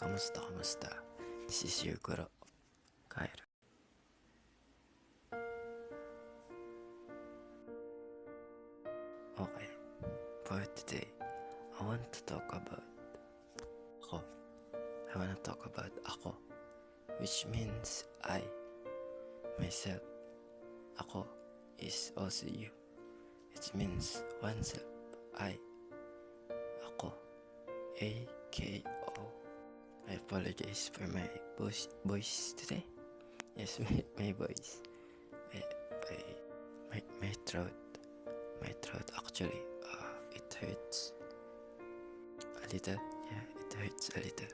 Kamusta? This is your guru, Kairo. Okay, for today, I want to talk about ako. I want to talk about ako, which means I, myself. Ako is also you. It means oneself. I, ako, A-K-O. I apologize for my voice today. Yes, my voice. My throat. My throat actually, it hurts a little. Yeah, it hurts a little.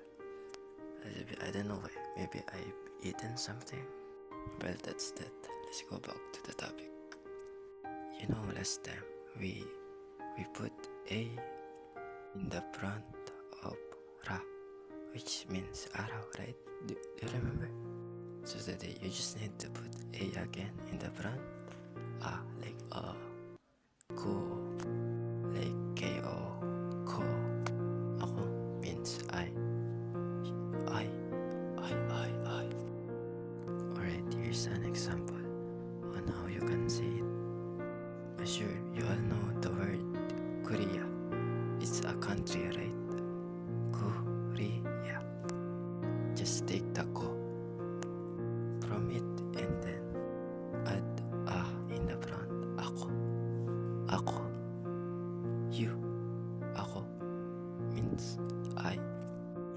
I don't know why. Maybe I've eaten something. Well, that's that. Let's go back to the topic. You know, last time we put A in the front of Ra, which means araw, right? Do you remember? So today you just need to put A again in the front. Like ko, like K-O, ko. Ako means I. Alright, here's an example on how you can say it. Sure, you all know the word Korea. It's a country, right? Korea. Just take the ko from it and then add in the front. Ako. You. Ako means I.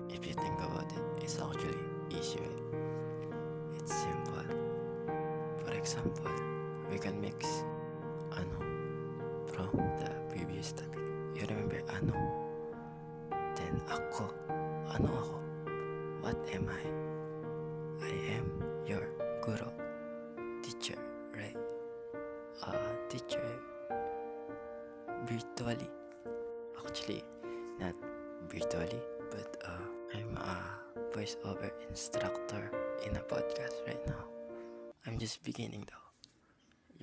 If you think about it, it's actually easy, right? It's simple. For example, we can mix ano from the previous topic. You remember ano? Then ako. Ano ako? What am I? I am your guru, teacher, right? Teacher virtually. Actually, not virtually, but I'm a voiceover instructor in a podcast right now. I'm just beginning though.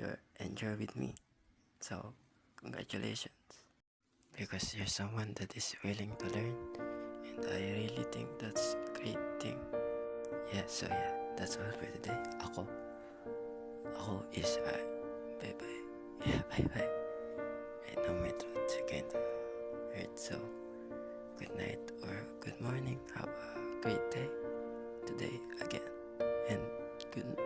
You're enjoy with me, so congratulations. Because you're someone that is willing to learn, and I really think that's a great thing. Yeah, that's all for today. Ako is I. Bye-bye. Yeah, bye-bye. Right now my throat's kinda hurt, so good night or good morning. Have a great day today again. And good